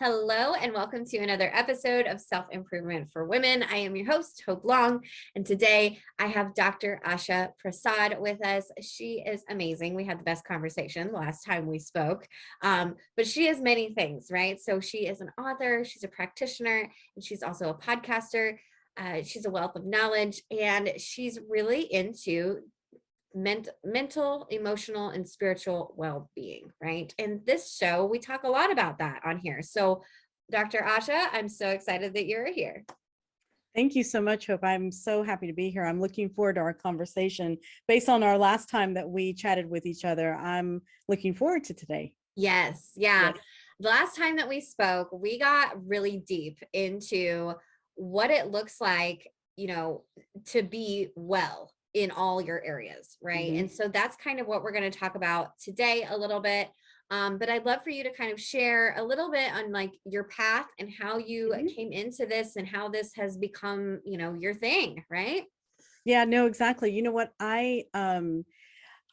Hello, and welcome to another episode of Self-Improvement for Women. I am your host, Hope Long, and today I have Dr. Asha Prasad with us. She is amazing. We had the best conversation the last time we spoke, but she is many things, right? So she is an author, she's a practitioner, and she's also a podcaster. She's a wealth of knowledge, and she's really into mental, emotional, and spiritual well-being, right? And this show, we talk a lot about that on here. So, Dr. Asha, I'm so excited that you're here. Thank you so much, Hope. I'm so happy to be here. I'm looking forward to our conversation based on our last time that we chatted with each other. I'm looking forward to today. Yes, yeah. Yes. The last time that we spoke, we got really deep into what it looks like, to be well in all your areas, right? Mhm. And so that's kind of what we're going to talk about today a little bit. But I'd love for you to kind of share a little bit on like your path and how you Mhm. came into this and how this has become, your thing, right? Yeah, no, exactly. You know what? I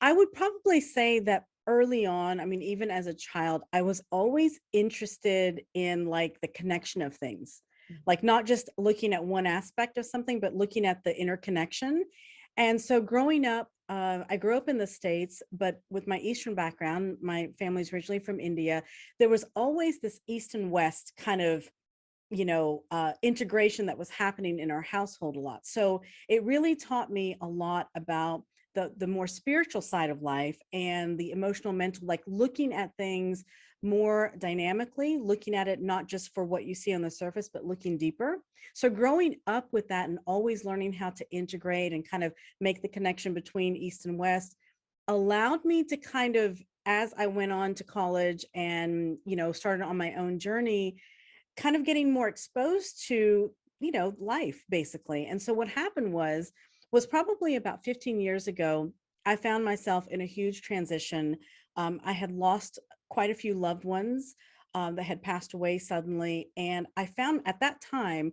would probably say that early on, I mean, even as a child, I was always interested in like the connection of things, like not just looking at one aspect of something, but looking at the interconnection. And so growing up, I grew up in the States, but with my Eastern background, my family's originally from India. There was always this East and West kind of integration that was happening in our household a lot. So it really taught me a lot about the more spiritual side of life and the emotional, mental, like looking at things more dynamically, looking at it not just for what you see on the surface, but looking deeper. So growing up with that and always learning how to integrate and kind of make the connection between East and West allowed me to kind of, as I went on to college and started on my own journey, kind of getting more exposed to life basically. And so what happened was probably about 15 years ago, I found myself in a huge transition. I had lost quite a few loved ones that had passed away suddenly, and I found at that time,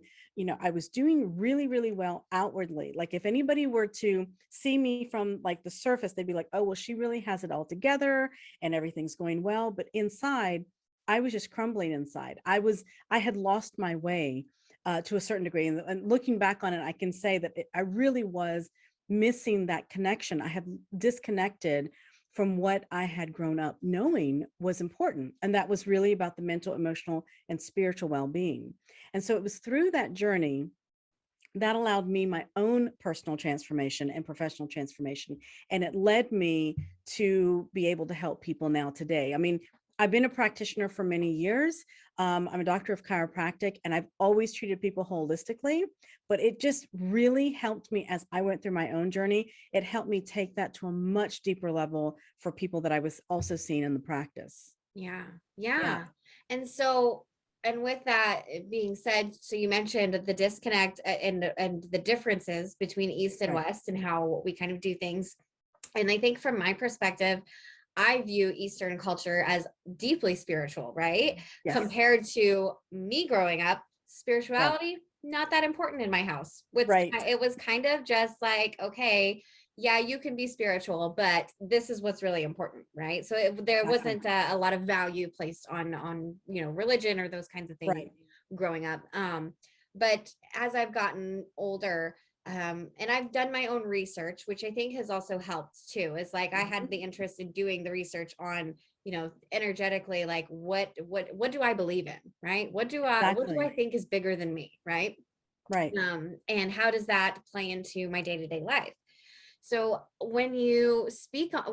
I was doing really, really well outwardly. Like if anybody were to see me from like the surface, they'd be like, oh well, she really has it all together and everything's going well. But inside, I was just crumbling inside. I had lost my way to a certain degree. And looking back on it, I can say that I really was missing that connection. I had disconnected from what I had grown up knowing was important. And that was really about the mental, emotional, and spiritual well-being. And so it was through that journey that allowed me my own personal transformation and professional transformation. And it led me to be able to help people now today. I mean, I've been a practitioner for many years. I'm a doctor of chiropractic, and I've always treated people holistically, but it just really helped me as I went through my own journey. It helped me take that to a much deeper level for people that I was also seeing in the practice. Yeah. Yeah. Yeah. And so, and with that being said, so you mentioned the disconnect and the differences between East and Right. West and how we kind of do things. And I think from my perspective, I view Eastern culture as deeply spiritual, right? Yes. Compared to me growing up, Right. spirituality, not that important in my house. Right. It was kind of just like, okay, yeah, you can be spiritual, but this is what's really important, right? So there Exactly. wasn't a lot of value placed on religion or those kinds of things Right. growing up. But as I've gotten older, and I've done my own research, which I think has also helped too. Is like I had Mhm. the interest in doing the research on, energetically, like what do I believe in, right? What do I Exactly. think is bigger than me, right? Right. And how does that play into my day-to-day life? So when you speak a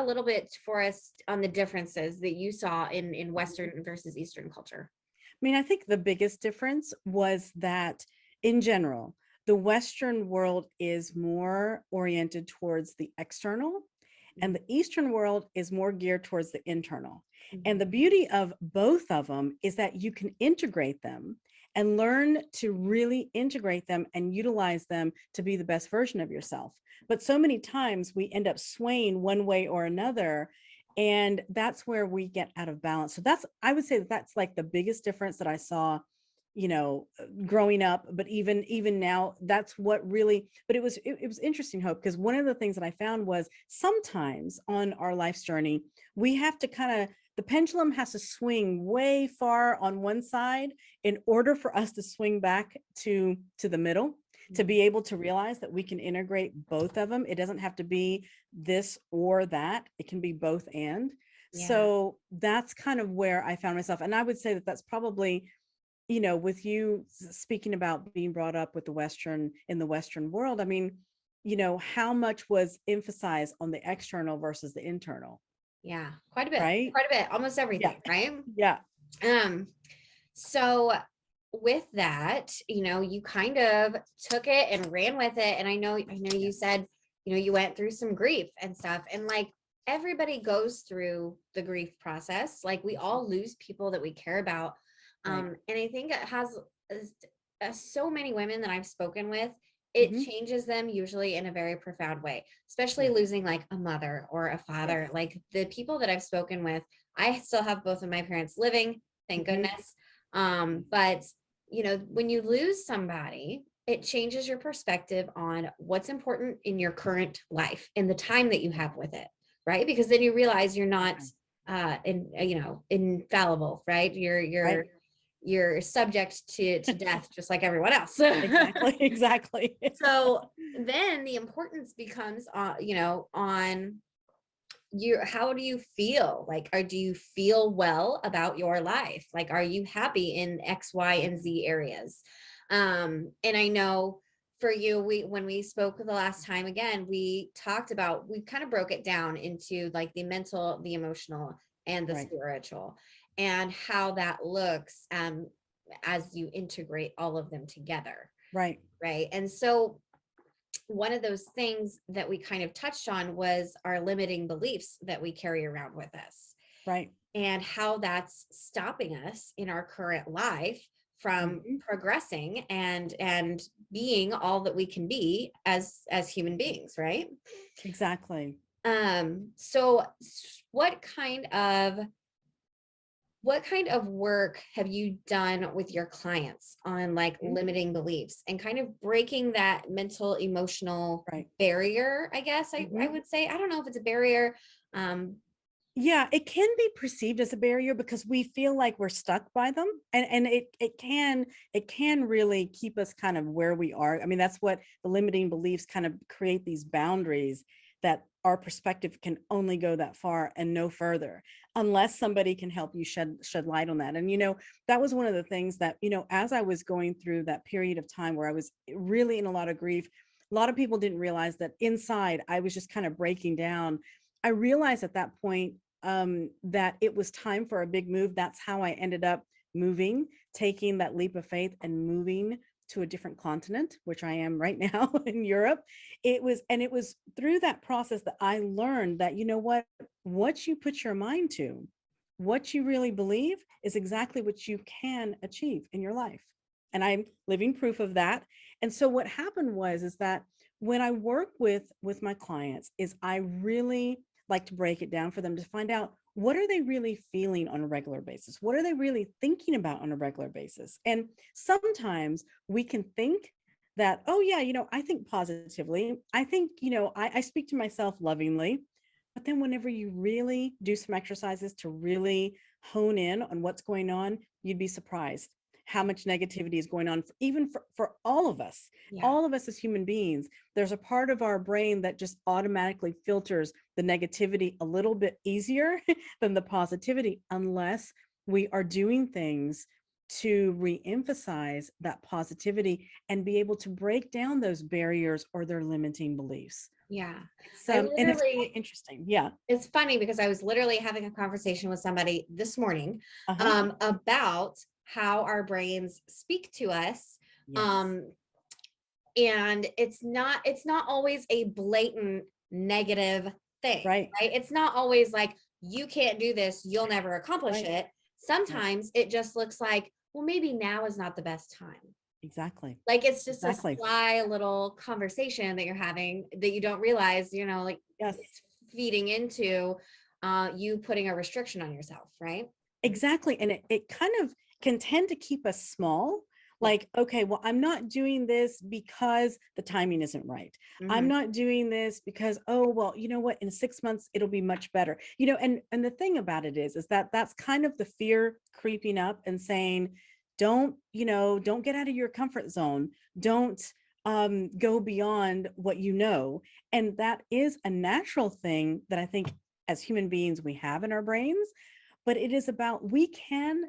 little bit for us on the differences that you saw in Western versus Eastern culture. I mean, I think the biggest difference was that in general, the Western world is more oriented towards the external, and the Eastern world is more geared towards the internal. And Mhm. the beauty of both of them is that you can integrate them and learn to really integrate them and utilize them to be the best version of yourself. But so many times we end up swaying one way or another, and that's where we get out of balance. So I would say that's like the biggest difference that I saw, growing up. But even now, that's what really, but it was interesting, Hope, because one of the things that I found was sometimes on our life's journey, we have to kind of, the pendulum has to swing way far on one side in order for us to swing back to the middle, to be able to realize that we can integrate both of them. It doesn't have to be this or that. It can be both and. Yeah. So that's kind of where I found myself. And I would say that that's probably, with you speaking about being brought up with in the Western world, I mean, how much was emphasized on the external versus the internal, Yeah, quite a bit, right? almost Yeah. everything, right? Yeah. So with that, you kind of took it and ran with it. And I know you said, you went through some grief and stuff, and like everybody goes through the grief process. Like we all lose people that we care about. Right. And I think it has so many women that I've spoken with, it changes them usually in a very profound way, especially losing like a mother or a father. Yes. Like the people that I've spoken with, I still have both of my parents living, thank goodness. But when you lose somebody, it changes your perspective on what's important in your current life and the time that you have with it, right? Because then you realize you're not infallible, right? Right. You're subject to death just like everyone else. Exactly. So then the importance becomes on you, how do you feel? Like, do you feel well about your life? Like, are you happy in X, Y, and Z areas? And I know for you, when we spoke the last time, again, we kind of broke it down into like the mental, the emotional, and the spiritual, and how that looks as you integrate all of them together. Right. And so one of those things that we kind of touched on was our limiting beliefs that we carry around with us. Right. And how that's stopping us in our current life from progressing and being all that we can be as human beings, right? Exactly. So what kind of work have you done with your clients on like limiting beliefs and kind of breaking that mental emotional barrier, I guess I would say. I don't know if it's a barrier. Yeah, it can be perceived as a barrier because we feel like we're stuck by them, and it can really keep us kind of where we are. I mean, that's what the limiting beliefs kind of create, these boundaries that our perspective can only go that far and no further unless somebody can help you shed light on that. And that was one of the things that as I was going through that period of time where I was really in a lot of grief, a lot of people didn't realize that inside I was just kind of breaking down. I realized at that point that it was time for a big move. That's how I ended up moving, taking that leap of faith and moving to a different continent, which I am right now in Europe. It was through that process that I learned that, what you put your mind to, what you really believe is exactly what you can achieve in your life. And I'm living proof of that. And so what happened is that when I work with my clients is I really like to break it down for them to find out, what are they really feeling on a regular basis? What are they really thinking about on a regular basis? And sometimes we can think that, oh yeah, I think positively. I think, I speak to myself lovingly. But then whenever you really do some exercises to really hone in on what's going on, you'd be surprised how much negativity is going on, for all of us. All of us as human beings. There's a part of our brain that just automatically filters the negativity a little bit easier than the positivity, unless we are doing things to re-emphasize that positivity and be able to break down those barriers or their limiting beliefs. And it's quite interesting. Yeah. It's funny because I was literally having a conversation with somebody this morning about how our brains speak to us. And it's not always a blatant negative thing, right? It's not always like, you can't do this, you'll never accomplish it. Sometimes it just looks like, well, maybe now is not the best time. Exactly. Like it's just a sly little conversation that you're having that you don't realize, it's feeding into you putting a restriction on yourself, right? Exactly. And it kind of can tend to keep us small, Yeah. Like, okay, well, I'm not doing this because the timing isn't right. I'm Hmm. not doing this because, oh, well, you know what, in 6 months it'll be much better. And the thing about it is that that's kind of the fear creeping up and saying, don't get out of your comfort zone. Don't go beyond what you know. And that is a natural thing that I think as human beings we have in our brains, but it is about, we can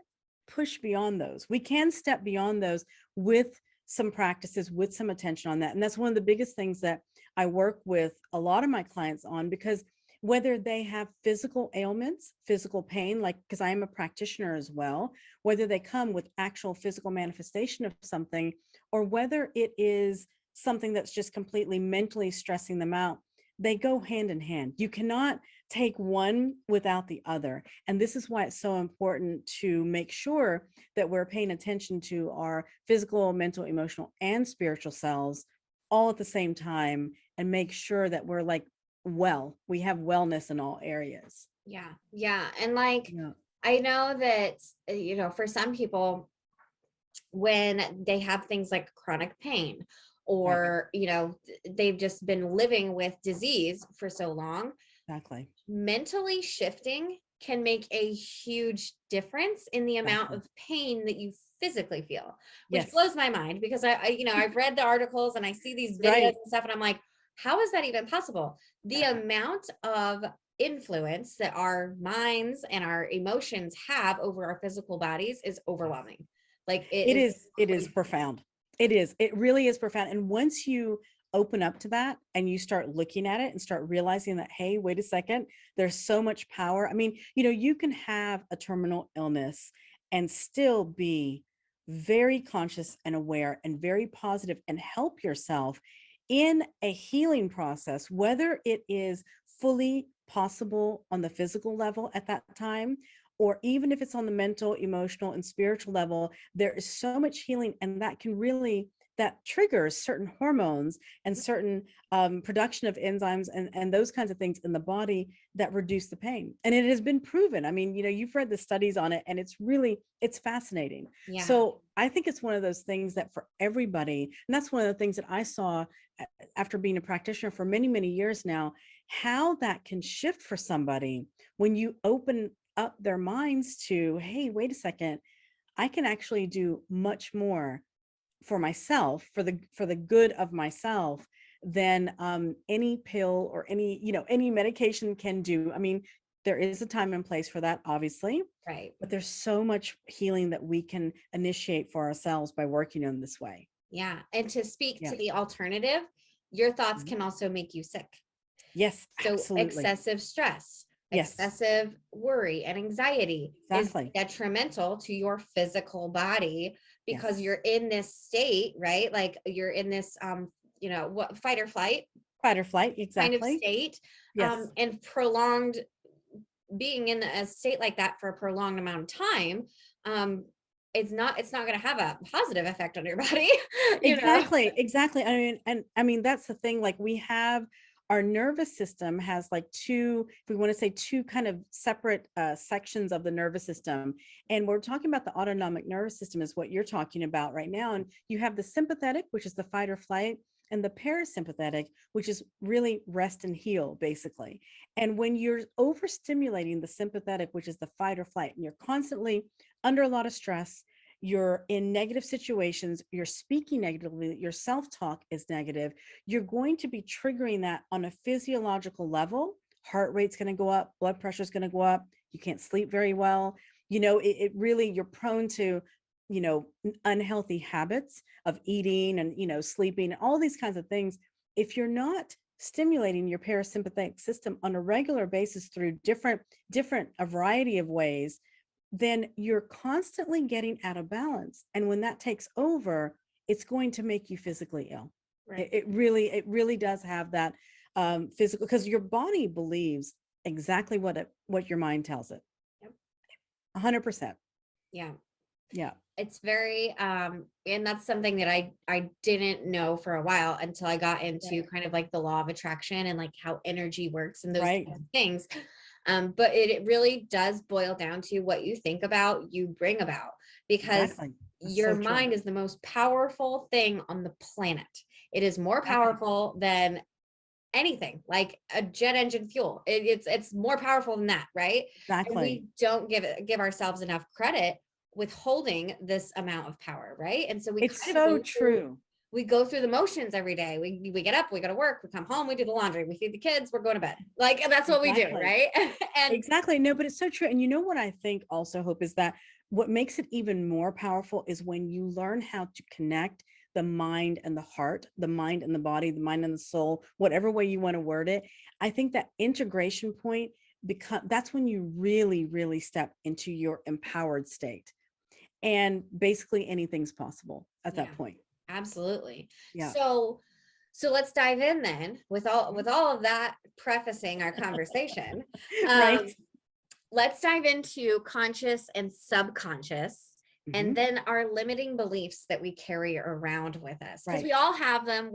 push beyond those. We can step beyond those with some practices, with some attention on that. And that's one of the biggest things that I work with a lot of my clients on, because whether they have physical ailments, physical pain, like, because I am a practitioner as well, whether they come with actual physical manifestation of something, or whether it is something that's just completely mentally stressing them out, they go hand in hand. You cannot take one without the other. And this is why it's so important to make sure that we're paying attention to our physical, mental, emotional, and spiritual selves all at the same time, and make sure that we're like, we have wellness in all areas. Yeah. Yeah. And like, Yeah. I know that, for some people, when they have things like chronic pain, Right. or, they've just been living with disease for so long, Exactly. mentally shifting can make a huge difference in the amount Exactly. of pain that you physically feel, which Yes. blows my mind, because I've read the articles and I see these videos Right. and stuff, and I'm like, how is that even possible? The Yeah. amount of influence that our minds and our emotions have over our physical bodies is Yes. overwhelming. Like, it It is is, it is crazy. profound. It is, it really is profound. And once you open up to that and you start looking at it and start realizing that, hey, wait a second, there's so much power. I mean, you can have a terminal illness and still be very conscious and aware and very positive and help yourself in a healing process, whether it is fully possible on the physical level at that time, or even if it's on the mental, emotional, and spiritual level. There is so much healing, and that triggers certain hormones and certain production of enzymes and those kinds of things in the body that reduce the pain. And it has been proven. I mean, you've read the studies on it, and it's fascinating. Yeah. So I think it's one of those things that for everybody, and that's one of the things that I saw after being a practitioner for many, many years now, how that can shift for somebody when you open up their minds to, hey, wait a second, I can actually do much more for myself, for the good of myself, than any pill or any medication can do. I mean, there is a time and place for that, obviously, Right. but there's so much healing that we can initiate for ourselves by working in this way. Yeah. And to speak Yeah. to the alternative, your thoughts Mhm. can also make you sick. Yes, So absolutely. excessive stress, Yes, excessive worry, and anxiety is exactly. detrimental to your physical body, because Yes. you're in this state, right? Like, you're in this what, fight or flight Fight or flight, kind of exactly. state, Yes. and prolonged being in a state like that for a prolonged amount of time, um it's not going to have a positive effect on your body. you know Exactly, exactly. I mean, that's the thing. Like, we have our nervous system has like two, if we want to say two kind of separate sections of the nervous system. And we're talking about the autonomic nervous system is what you're talking about right now. And you have the sympathetic, which is the fight or flight, and the parasympathetic, which is really rest and heal, basically. And when you're overstimulating the sympathetic, which is the fight or flight, and you're constantly under a lot of stress, you're in negative situations, you're speaking negatively, your self-talk is negative, you're going to be triggering that on a physiological level. Heart rate's going to go up, blood pressure is going to go up, you can't sleep very well. It really, you're prone to unhealthy habits of eating and sleeping and all these kinds of things if you're not stimulating your parasympathetic system on a regular basis through different a variety of ways. Then you're constantly getting out of balance. And when that takes over, it's going to make you physically ill. It, right. it really, it really does have that physical, because your body believes exactly what your mind tells it. Yep. 100%. Yeah. Yeah. It's very and that's something that I didn't know for a while, until I got into Right. kind of like the law of attraction and like how energy works and those Right. kinds of things. But it really does boil down to what you think about, you bring about. because Exactly. That's your so true. mind is the most powerful thing on the planet. It is more Exactly. powerful than anything, like a jet engine fuel. It's more powerful than that, right? And Exactly. we don't give ourselves enough credit withholding this amount of power, right? And so we It's kind of so true. we go through the motions every day. We get up, we go to work, we come home, we do the laundry, we feed the kids, we're going to bed. Like that's what we do, Exactly. right? And Exactly. No, but it's so true. And you know what I think also, Hope, is that what makes it even more powerful is when you learn how to connect the mind and the heart, the mind and the body, the mind and the soul, whatever way you want to word it. I think that integration point that's when you really, really step into your empowered state. And basically anything's possible at yeah, that point. absolutely. Yeah. So let's dive in then with all of that prefacing our conversation. Right. Um, let's dive into conscious and subconscious, and Mhm. then our limiting beliefs that we carry around with us, because Right. we all have them.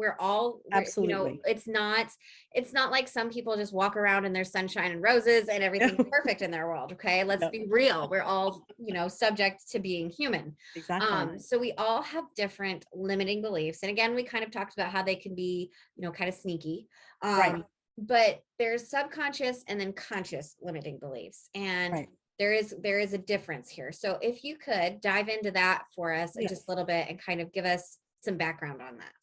Absolutely. It's not like some people just walk around and there's sunshine and roses and everything's No, perfect in their world. Okay, let's no, be real. We're all subject to being human. exactly. So we all have different limiting beliefs, and again, we kind of talked about how they can be kind of sneaky. Right. But there's subconscious and then conscious limiting beliefs, and Right. there is a difference here. So if you could dive into that for us just a Yes. little bit and kind of give us some background on that.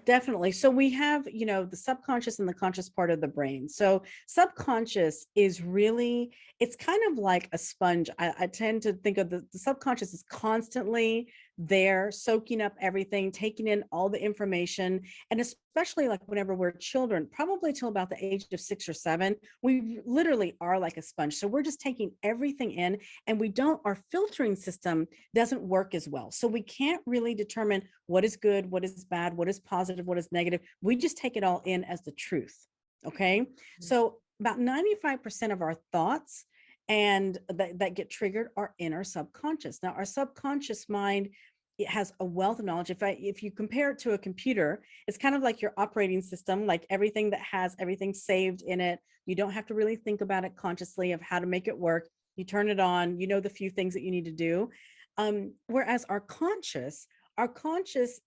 Definitely. So we have, the subconscious and the conscious part of the brain. So subconscious is really, it's kind of like a sponge. I tend to think of the subconscious is constantly there, soaking up everything, taking in all the information. And especially like whenever we're children, probably till about the age of 6 or 7, we literally are like a sponge. So we're just taking everything in, and our filtering system doesn't work as well. So we can't really determine what is good, what is bad, what is positive, what is negative. We just take it all in as the truth. Okay. So about 95% of our thoughts and that get triggered are in our subconscious. Now, our subconscious mind, it has a wealth of knowledge. If you compare it to a computer, it's kind of like your operating system, like everything that has everything saved in it. You don't have to really think about it consciously of how to make it work. You turn it on, the few things that you need to do. Whereas our conscious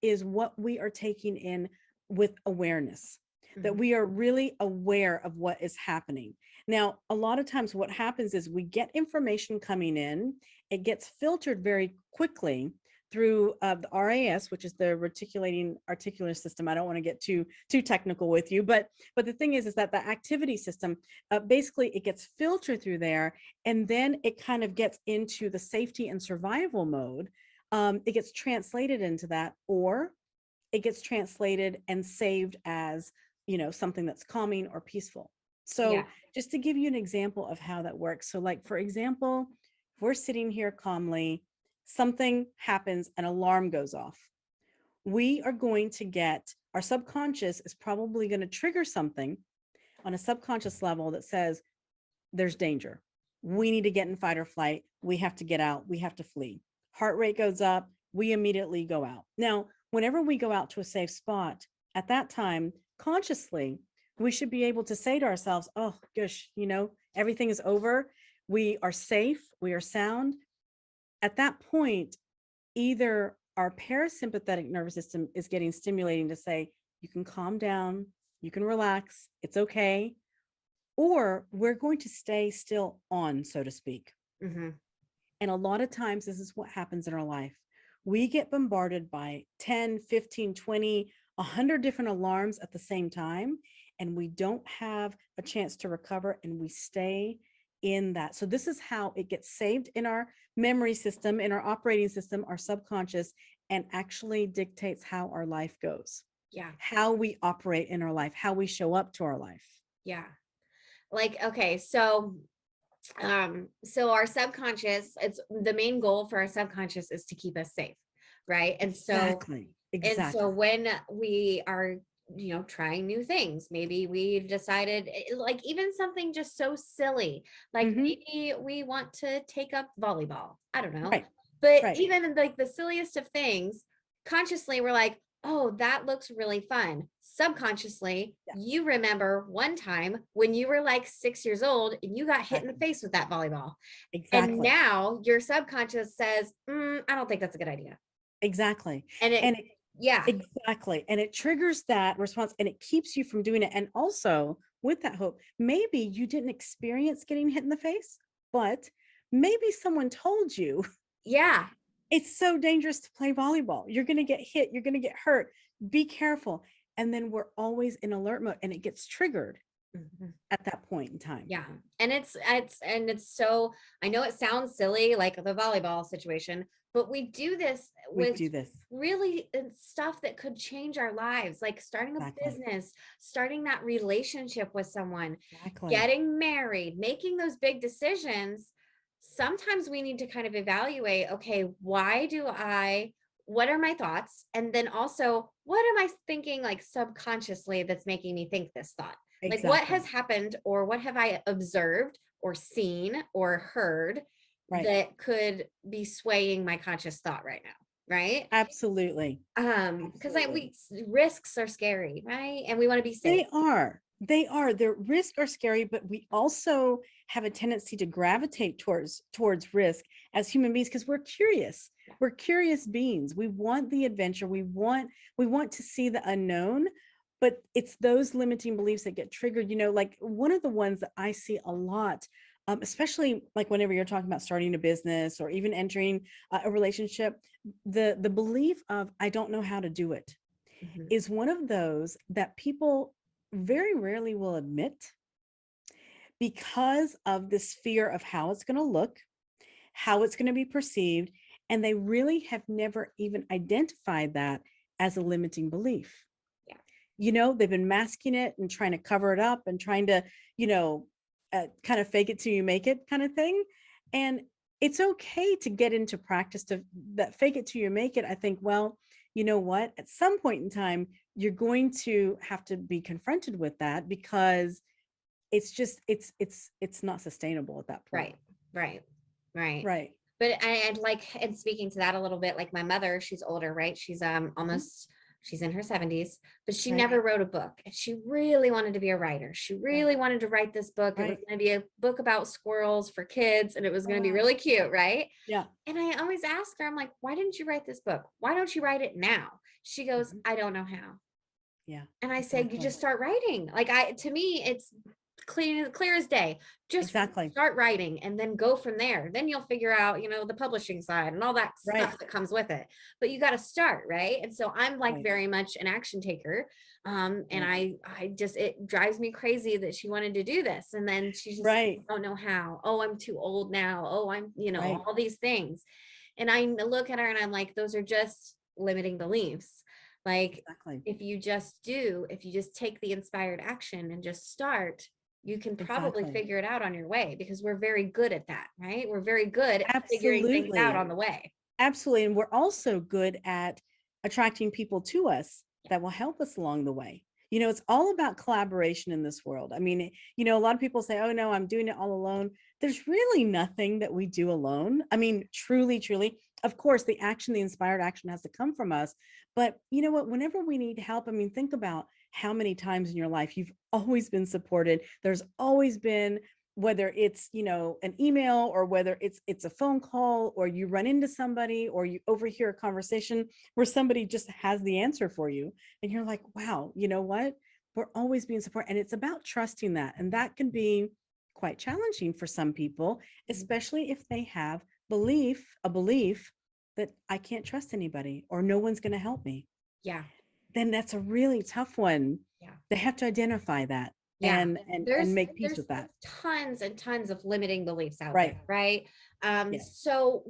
is what we are taking in with awareness, that Mhm. we are really aware of what is happening. Now, a lot of times what happens is we get information coming in, it gets filtered very quickly through the RAS, which is the reticulating articular system. I don't want to get too technical with you, but the thing is that the activity system, basically it gets filtered through there, and then it kind of gets into the safety and survival mode. It gets translated into that, or it gets translated and saved as, something that's calming or peaceful. Yeah. So just to give you an example of how that works. So like, for example, if we're sitting here calmly, something happens, an alarm goes off. We are going to get, our subconscious is probably going to trigger something on a subconscious level that says, there's danger. We need to get in fight or flight. We have to get out. We have to flee. Heart rate goes up. We immediately go out. Now, whenever we go out to a safe spot, at that time, consciously, we should be able to say to ourselves, oh, gosh, everything is over. We are safe. We are sound. At that point, either our parasympathetic nervous system is getting stimulating to say, you can calm down, you can relax, it's okay, or we're going to stay still on, so to speak. Hmm. And a lot of times, this is what happens in our life. We get bombarded by 10, 15, 20, 100 different alarms at the same time, and we don't have a chance to recover, and we stay in that. So this is how it gets saved in our memory system, in our operating system, our subconscious, and actually dictates how our life goes, Yeah. how we operate in our life, how we show up to our life. Yeah. Like, okay, so our subconscious, it's the main goal for our subconscious is to keep us safe, right? Exactly. And so Exactly. when we are trying new things, maybe we've decided, like even something just so silly, like Hmm. maybe we want to take up volleyball, I don't know. Right. But Right. even in like the silliest of things, consciously we're like, oh, that looks really fun. Subconsciously, Yeah, you remember one time when you were like 6 years old and you got hit in the exactly. face with that volleyball. And Exactly. now your subconscious says, I don't think that's a good idea. Exactly. And And yeah, exactly. And it triggers that response and it keeps you from doing it. And also with that hope, maybe you didn't experience getting hit in the face, but maybe someone told you yeah. it's so dangerous to play volleyball. You're going to get hit, you're going to get hurt. Be careful. And then we're always in alert mode and it gets triggered Mhm. at that point in time. Yeah. And it's so, I know it sounds silly, like the volleyball situation, but we do this We with do this. really stuff that could change our lives, like starting a Exactly. business, starting that relationship with someone, Exactly. getting married, making those big decisions. Sometimes we need to kind of evaluate, okay, what are my thoughts? And then also, what am I thinking like subconsciously that's making me think this thought? Like what has Exactly. happened or what have I observed or seen or heard Right. that could be swaying my conscious thought right now, right? Absolutely. Because Absolutely. risks are scary, right? And we want to be safe. They are. They are. The risks are scary, but we also have a tendency to gravitate towards risk as human beings because we're curious. Yeah. We're curious beings. We want the adventure. We want to see the unknown, but it's those limiting beliefs that get triggered. Like one of the ones that I see a lot, especially like whenever you're talking about starting a business or even entering a relationship, the belief of I don't know how to do it Mhm. is one of those that people very rarely will admit because of this fear of how it's going to look, how it's going to be perceived, and they really have never even identified that as a limiting belief. Yeah. They've been masking it and trying to cover it up and trying to, you know, kind of fake it till you make it kind of thing. And it's okay to get into practice to that fake it till you make it. I think, well, you know what? At some point in time, you're going to have to be confronted with that because it's not sustainable at that point. Right. Right. Right. Right. But I'd like, and speaking to that a little bit, like my mother, she's older, right? She's Mhm. almost, she's in her 70s, but she Right. never wrote a book. And she really wanted to be a writer. She Right. really wanted to write this book. It was Right. going to be a book about squirrels for kids, and it was Oh, going to be wow. really cute, right? Yeah. And I always ask her, I'm like, why didn't you write this book? Why don't you write it now? She goes, Mhm. I don't know how. Yeah. And I said, you Exactly. just start writing. Like to me, it's clear as day. Just Exactly. start writing and then go from there. Then you'll figure out, the publishing side and all that Right. stuff that comes with it. But you got to start, right? And so I'm like Right. very much an action taker. And Right. I just, it drives me crazy that she wanted to do this. And then she just Right. don't know how. Oh, I'm too old now. Oh, I'm, Right. all these things. And I look at her and I'm like, those are just limiting beliefs. Like Exactly. if you just take the inspired action and just start, you can probably Exactly. figure it out on your way because we're very good at that, right? We're very good at figuring things out Absolutely. on the way. Absolutely. And we're also good at attracting people to us that will help us along the way. It's all about collaboration in this world. I mean, a lot of people say, oh, no, I'm doing it all alone. There's really nothing that we do alone. I mean, truly, truly. Of course, the inspired action has to come from us. But you know what? Whenever we need help, I mean, think about how many times in your life you've always been supported. There's always been whether it's an email or whether it's a phone call or you run into somebody or you overhear a conversation where somebody just has the answer for you and you're like, wow, you know what, we're always being supported. And it's about trusting that, and that can be quite challenging for some people, Mhm. especially if they have a belief that I can't trust anybody or no one's going to help me. Yeah. Then that's a really tough one. Yeah. They have to identify that Yeah. and make peace There's with that. tons and tons of limiting beliefs out there, Right. right? Yes. So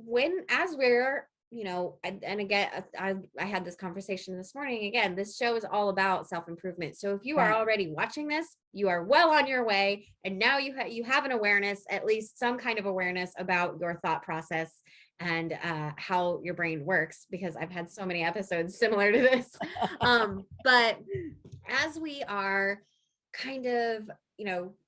as we're, and again, I had this conversation this morning. Again, this show is all about self-improvement. So if you are Right. already watching this, you are well on your way. And now you have an awareness, at least some kind of awareness about your thought process and how your brain works, because I've had so many episodes similar to this. But as we are kind of,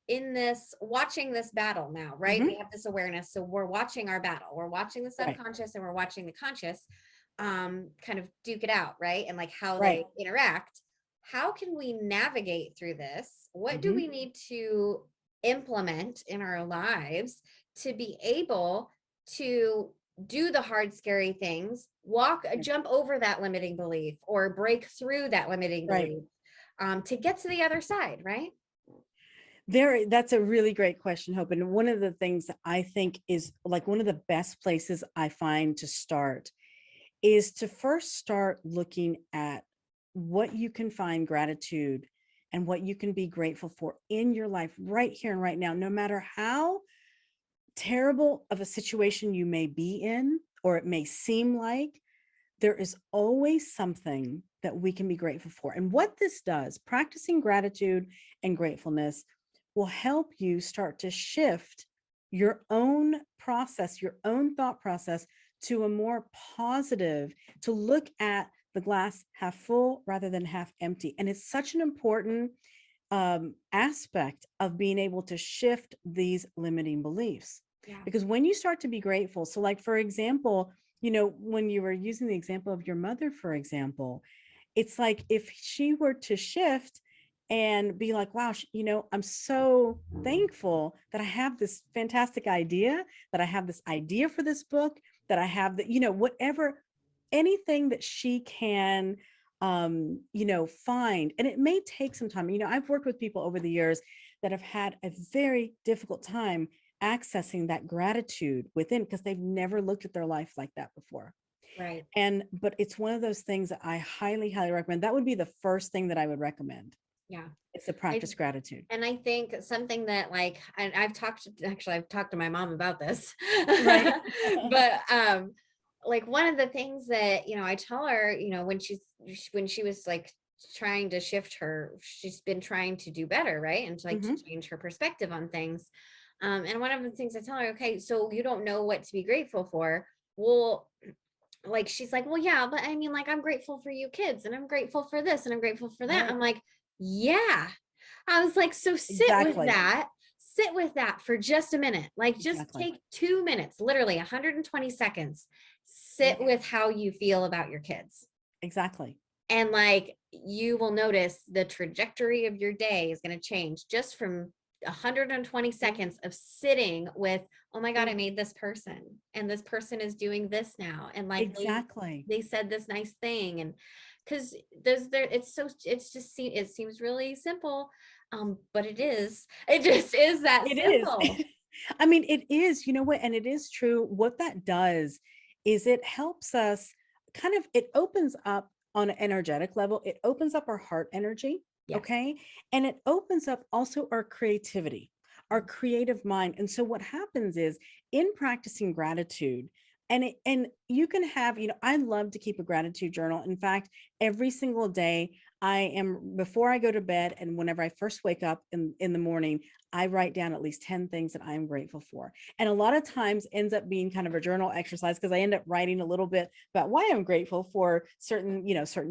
in this watching this battle now, right? We Mhm. have this awareness. So we're watching our battle. We're watching the Right. subconscious and we're watching the conscious. kind of duke it out, right? And like how Right. they interact. How can we navigate through this? What do Hmm. we need to implement in our lives to be able to do the hard, scary things, jump over that limiting belief or break through that limiting Right. belief, to get to the other side, right? That's a really great question, Hope. And one of the things that I think is like one of the best places I find to start is to first start looking at what you can find gratitude and what you can be grateful for in your life right here and right now, no matter how terrible of a situation you may be in, or it may seem like. There is always something that we can be grateful for. And what this does, practicing gratitude and gratefulness, will help you start to shift your own process, your own thought process to a more positive, to look at the glass half full rather than half empty. And it's such an important aspect of being able to shift these limiting beliefs. Yeah. Because when you start to be grateful, so like, for example, when you were using the example of your mother, for example, it's like if she were to shift and be like, wow, I'm so thankful that I have this fantastic idea, that I have this idea for this book, that I have that, whatever, anything that she can find. And it may take some time. I've worked with people over the years that have had a very difficult time accessing that gratitude within because they've never looked at their life like that before. Right. But it's one of those things that I highly, highly recommend. That would be the first thing that I would recommend. Yeah. It's to I practice gratitude. And I think something that like, and I've talked to my mom about this, Right. but like one of the things that, I tell her, when she was like trying to shift she's been trying to do better, right? And to, like to Hmm. change her perspective on things. And one of the things I tell her, okay, so you don't know what to be grateful for. Well, like she's like, well, yeah, but I mean, like, I'm grateful for you kids and I'm grateful for this and I'm grateful for that. Right. I'm like, yeah. I was like, so Exactly. sit with that for just a minute. Like just Exactly. take 2 minutes, literally 120 seconds. Sit Yep. with how you feel about your kids. Exactly. And like you will notice the trajectory of your day is going to change just from 120 seconds of sitting with, oh my God, I made this person and this person is doing this now. And like Exactly. they said this nice thing. And because it seems really simple. But it just is that It is. simple. I mean, it is, you know what? And it is true. What that does is it helps us it opens up on an energetic level, it opens up our heart energy. Yes. Okay. And it opens up also our creativity, our creative mind. And so what happens is in practicing gratitude, and you can have, I love to keep a gratitude journal. In fact, every single day, before I go to bed and whenever I first wake up in the morning, I write down at least 10 things that I am grateful for. And a lot of times ends up being kind of a journal exercise because I end up writing a little bit about why I'm grateful for certain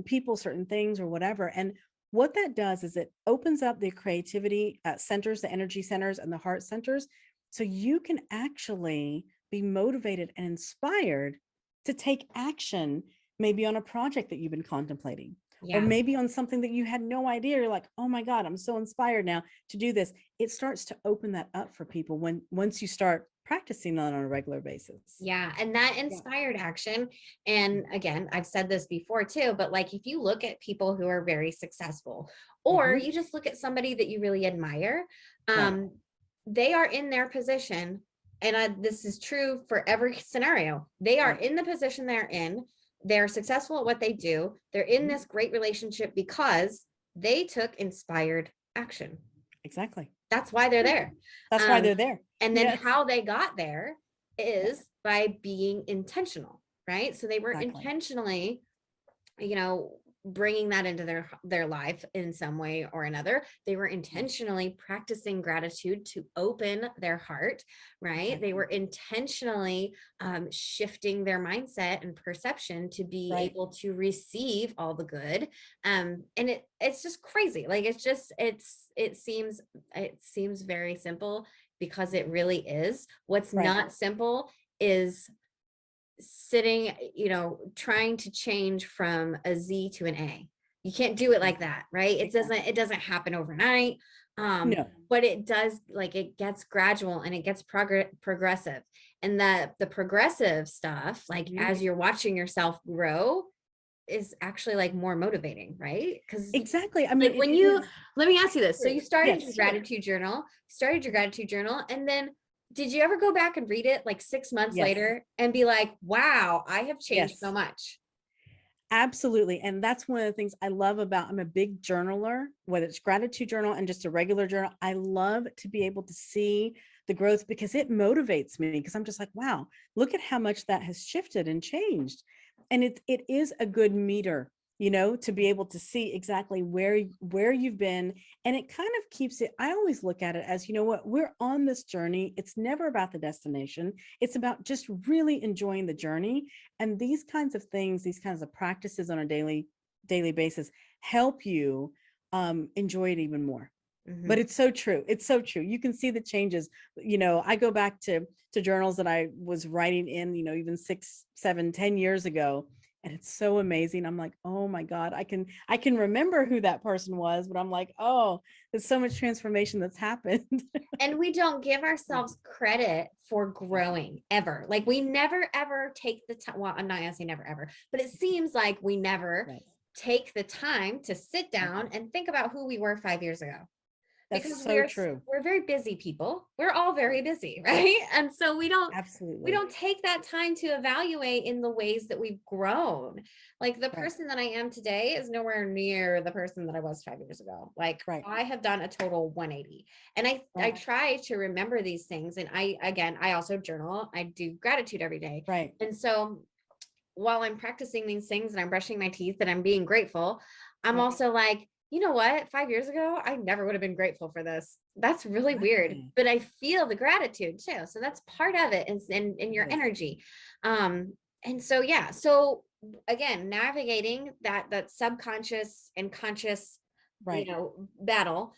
people, certain things or whatever. And what that does is it opens up the creativity centers, the energy centers and the heart centers. So you can actually be motivated and inspired to take action, maybe on a project that you've been contemplating, or Yeah. maybe on something that you had no idea. You're like, oh my God, I'm so inspired now to do this. It starts to open that up for people once you start practicing on a regular basis. Yeah. And that Yeah. inspired action. And again, I've said this before too, but like if you look at people who are very successful, or Mm-hmm. you just look at somebody that you really admire, Right. they are in their position. And this is true for every scenario. They are Right. in the position they're in. They're successful at what they do. They're in Mm-hmm. this great relationship because they took inspired action. Exactly. That's why they're there. That's why they're there. And then Yes. how they got there Yeah. is by being intentional, right? So they were Exactly. intentionally, you know, bringing that into their life in some way or another. They were Yeah. intentionally practicing gratitude to open their heart, right? They Exactly. were intentionally shifting their mindset and perception to be Right. able to receive all the good. And it's just crazy. Like it seems very simple because it really is. What's Right. not simple is sitting, trying to change from a Z to an A. You can't do it like that, right? It doesn't happen overnight. No, But it does, like, it gets gradual and it gets progressive. And the progressive stuff, like mhm, as you're watching yourself grow, is actually like more motivating, right? Because exactly. I mean, like when it you is let me ask you this. So true. you started your Yes, gratitude journal, and then did you ever go back and read it like 6 months yes, later and be like, wow, I have changed so yes. much? Absolutely. And that's one of the things I love about I'm a big journaler, whether it's gratitude journal and just a regular journal. I love to be able to see the growth because it motivates me because I'm just like, wow, look at how much that has shifted and changed. And it is a good meter, to be able to see exactly where you've been. And it kind of keeps it, I always look at it as, you know what, we're on this journey. It's never about the destination. It's about just really enjoying the journey. And these kinds of things, these kinds of practices on a daily basis help you enjoy it even more. But Mhm. it's so true. It's so true. You can see the changes. I go back to journals that I was writing in, even 6, 7, 10 years ago. And it's so amazing. I'm like, oh my God, I can remember who that person was, but I'm like, oh, there's so much transformation that's happened. And we don't give Yeah. ourselves credit for growing ever. Like we never ever take the time. Well, I'm not gonna say never ever, but it seems like we never Yes. take the time to sit Right. down and think about who we were 5 years ago. That's Because so true. we're very busy people. We're all very busy, right? And so we Absolutely. don't take that time to evaluate in the ways that we've grown. Like the Right. person that I am today is nowhere near the person that I was 5 years ago. Like Right. I have done a total 180. And I Right. try to remember these things. And I also journal. I do gratitude every day. Right. And so while I'm practicing these things and I'm brushing my teeth and I'm being grateful, I'm Right. also like, you know what? 5 years ago, I never would have been grateful for this. That's really weird, Right. but I feel the gratitude too. So that's part of it, is in your Yes. energy. Um, and so yeah, so again, navigating that subconscious and conscious, Right. battle.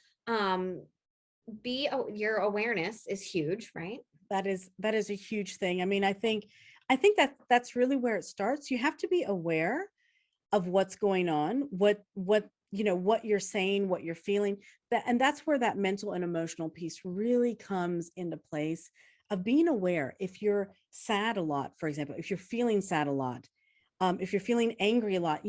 Your awareness is huge, right? That is a huge thing. I mean, I think that that's really where it starts. You have to be aware of what's going on, what you're saying, what you're feeling. And that's where that mental and emotional piece really comes into place of being aware. If you're sad a lot, for example, if you're feeling sad a lot, if you're feeling angry a lot,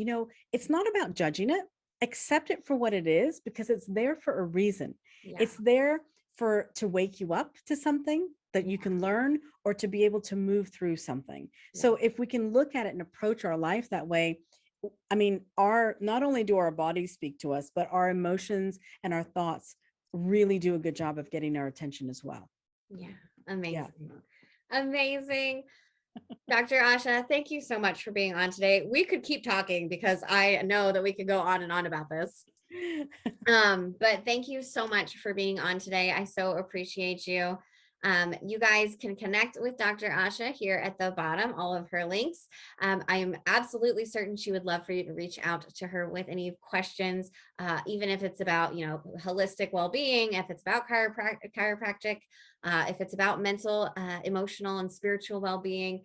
it's not about judging it. Accept it for what it is because it's there for a reason. Yeah. It's there for to wake you up to something that you Yeah. can learn or to be able to move through something. Yeah. So if we can look at it and approach our life that way, I mean, our not only do our bodies speak to us, but our emotions and our thoughts really do a good job of getting our attention as well. Yeah. Yeah. Amazing. Amazing. Dr. Asha, thank you so much for being on today. We could keep talking because I know that we could go on and on about this. But thank you so much for being on today. I so appreciate you. You guys can connect with Dr. Asha here at the bottom, all of her links. I am absolutely certain she would love for you to reach out to her with any questions, even if it's about, holistic well-being, if it's about chiropractic, if it's about mental, emotional, and spiritual well-being,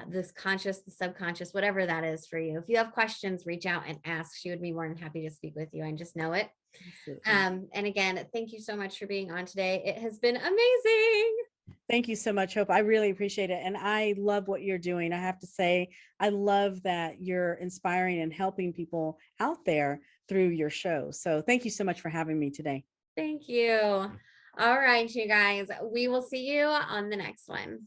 this conscious, the subconscious, whatever that is for you. If you have questions, reach out and ask. She would be more than happy to speak with you. I just know it. Absolutely. And again, thank you so much for being on today. It has been amazing. Thank you so much, Hope. I really appreciate it. And I love what you're doing. I have to say, I love that you're inspiring and helping people out there through your show. So thank you so much for having me today. Thank you. All right, you guys, we will see you on the next one.